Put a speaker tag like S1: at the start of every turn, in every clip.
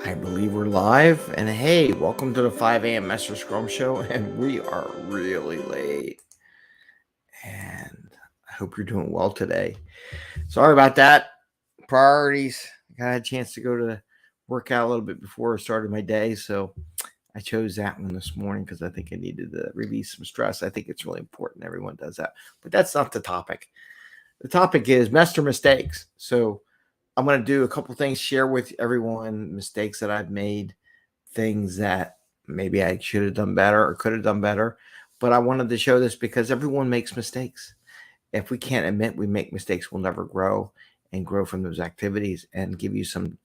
S1: I believe we're live. And hey, welcome to the 5 a.m. Mester Scrum Show. And we are really late. And I hope you're doing well today. Sorry about that. Priorities. I got a chance to go to work out a little bit before I started my day. So I chose that one this morning because I think I needed to release some stress. I think it's really important everyone does that. But that's not the topic. The topic is Mester mistakes. So I'm going to do a couple things, share with everyone mistakes that I've made, things that maybe I should have done better or could have done better. But I wanted to show this because everyone makes mistakes. If we can't admit we make mistakes, we'll never grow and grow from those activities, and give you some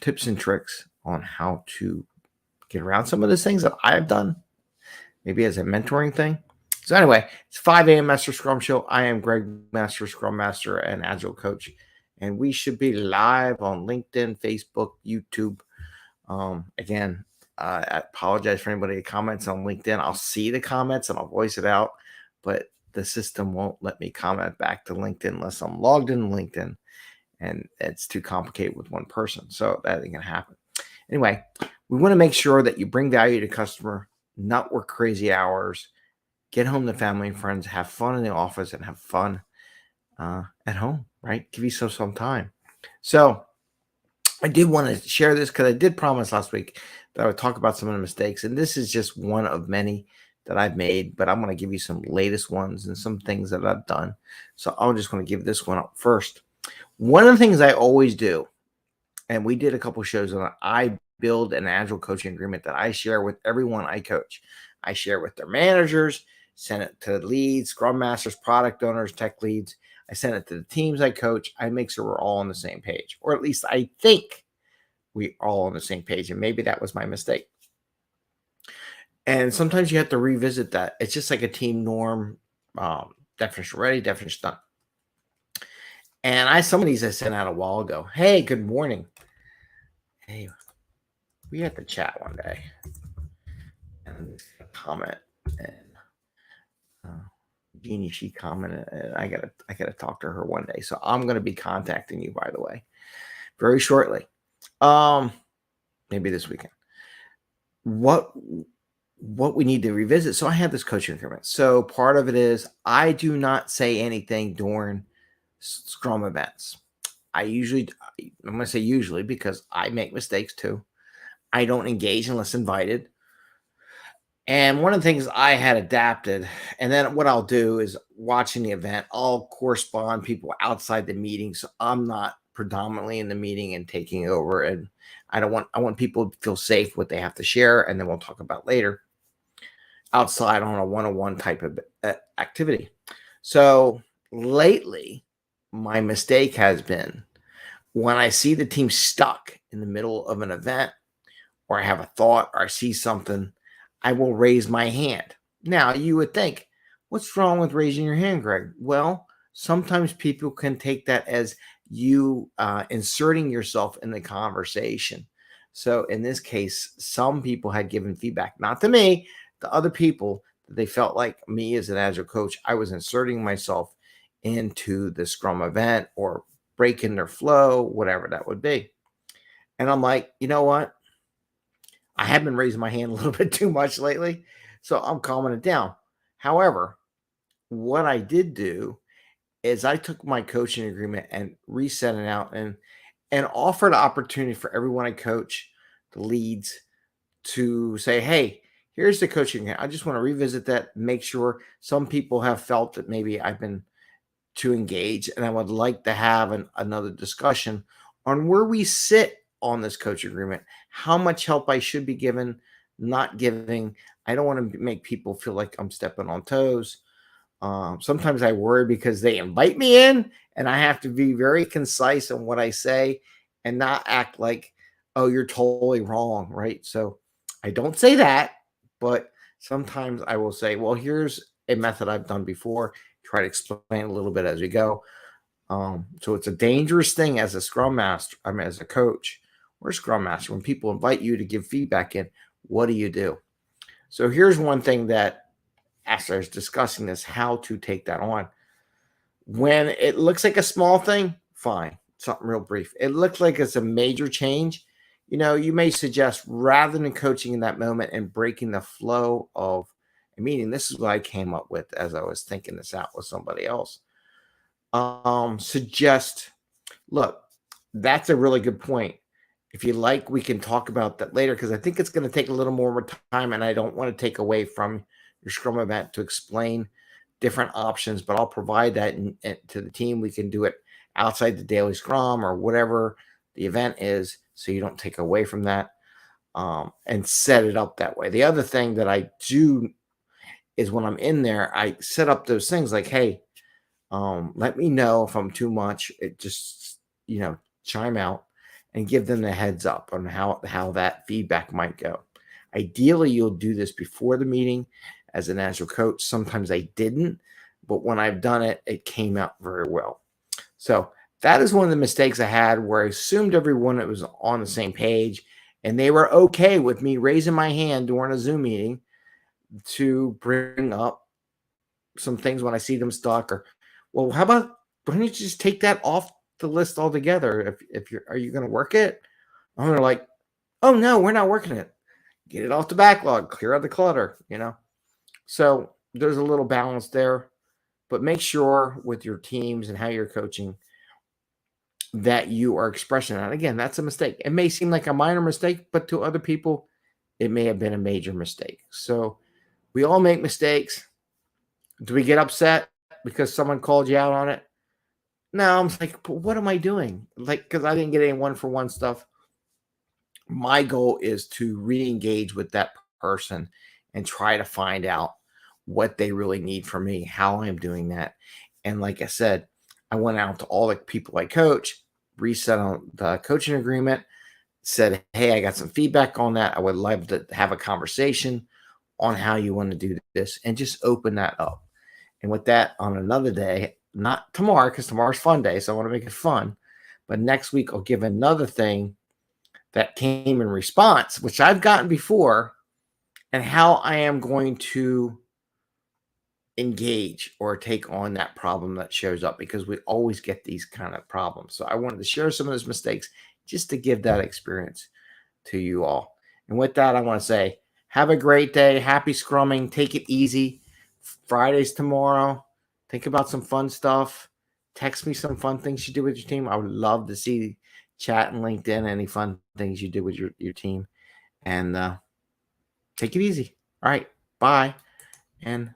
S1: tips and tricks on how to get around some of those things that I've done, maybe as a mentoring thing. So anyway, it's 5 a.m. Mester Scrum Show. I am Greg Mester, Scrum Master and Agile Coach. And we should be live on LinkedIn, Facebook, YouTube. Again, I apologize for anybody that comments on LinkedIn. I'll see the comments and I'll voice it out, but the system won't let me comment back to LinkedIn unless I'm logged in LinkedIn, and it's too complicated with one person. So that ain't gonna happen. Anyway, we want to make sure that you bring value to customer, not work crazy hours, get home to family and friends, have fun in the office, and have fun at home, right? Give yourself some time. So I did want to share this because I did promise last week that I would talk about some of the mistakes. And this is just one of many that I've made, but I'm going to give you some latest ones and some things that I've done. So I'm just going to give this one up first. One of the things I always do, and we did a couple shows on it, I build an Agile coaching agreement that I share with everyone I coach. I share with their managers, send it to leads, scrum masters, product owners, tech leads. I send it to the teams I coach. I make sure we're all on the same page, or at least I think we're all on the same page. And maybe that was my mistake. And sometimes you have to revisit that. It's just like a team norm, definition ready, definition done. And some of these I sent out a while ago. Hey, good morning. Hey, we had to chat one day and comment, and Jeannie, she commented, and I gotta talk to her one day. So I'm gonna be contacting you, by the way, very shortly. Maybe this weekend. What we need to revisit. So I have this coaching agreement. So part of it is I do not say anything during Scrum events. I'm going to say usually because I make mistakes too. I don't engage unless invited. And one of the things I had adapted, and then what I'll do is watching the event, I'll correspond people outside the meeting. So I'm not predominantly in the meeting and taking over. And I want people to feel safe what they have to share. And then we'll talk about later outside on a one-on-one type of activity. So lately, my mistake has been when I see the team stuck in the middle of an event, or I have a thought, or I see something, I will raise my hand. Now, you would think, what's wrong with raising your hand, Greg? Well, sometimes people can take that as you inserting yourself in the conversation. So in this case, some people had given feedback, not to me, to other people, that they felt like me as an Agile coach, I was inserting myself into the Scrum event or breaking their flow, whatever that would be. And I'm like, you know what? I have been raising my hand a little bit too much lately, so I'm calming it down. However, what I did do is I took my coaching agreement and reset it out and offered opportunity for everyone I coach, the leads, to say, hey, here's the coaching. I just want to revisit that, make sure. Some people have felt that maybe I've been too engaged, and I would like to have another discussion on where we sit on this coach agreement, how much help I should be given, not giving. I don't want to make people feel like I'm stepping on toes. Sometimes I worry because they invite me in and I have to be very concise on what I say and not act like, oh, you're totally wrong, right? So I don't say that, but sometimes I will say, well, here's a method I've done before, try to explain a little bit as we go. So it's a dangerous thing as a Scrum Master, as a coach or Scrum Master, when people invite you to give feedback in, what do you do? So here's one thing that, as I was discussing this, how to take that on. When it looks like a small thing, fine, something real brief. It looks like it's a major change, You may suggest rather than coaching in that moment and breaking the flow of a meeting, this is what I came up with as I was thinking this out with somebody else. Suggest, look, that's a really good point. If you like, we can talk about that later because I think it's going to take a little more time and I don't want to take away from your Scrum event to explain different options, but I'll provide that to the team. We can do it outside the daily Scrum or whatever the event is so you don't take away from that, and set it up that way. The other thing that I do is when I'm in there, I set up those things like, hey, let me know if I'm too much. It just, chime out and give them the heads up on how that feedback might go. Ideally, you'll do this before the meeting as an Agile coach. Sometimes I didn't, but when I've done it, it came out very well. So that is one of the mistakes I had where I assumed everyone was on the same page and they were okay with me raising my hand during a Zoom meeting to bring up some things when I see them stuck, or, well, how about, why don't you just take that off the list altogether? Are you going to work it? And they're like, oh no, we're not working it. Get it off the backlog, clear out the clutter. So there's a little balance there, but make sure with your teams and how you're coaching that you are expressing that. Again, that's a mistake. It may seem like a minor mistake, but to other people, it may have been a major mistake. So we all make mistakes. Do we get upset because someone called you out on it? No, I'm like, but what am I doing? Like, because I didn't get any one-for-one stuff. My goal is to re-engage with that person and try to find out what they really need from me, how I'm doing that. And like I said, I went out to all the people I coach, reset on the coaching agreement, said, hey, I got some feedback on that. I would love to have a conversation on how you want to do this, and just open that up. And with that, on another day, not tomorrow, because tomorrow's fun day, so I want to make it fun. But next week, I'll give another thing that came in response, which I've gotten before, and how I am going to engage or take on that problem that shows up, because we always get these kind of problems. So I wanted to share some of those mistakes just to give that experience to you all. And with that, I want to say, have a great day. Happy scrumming. Take it easy. Friday's tomorrow. Think about some fun stuff. Text me some fun things you do with your team. I would love to see chat and LinkedIn, any fun things you do with your team. And take it easy. All right. Bye. And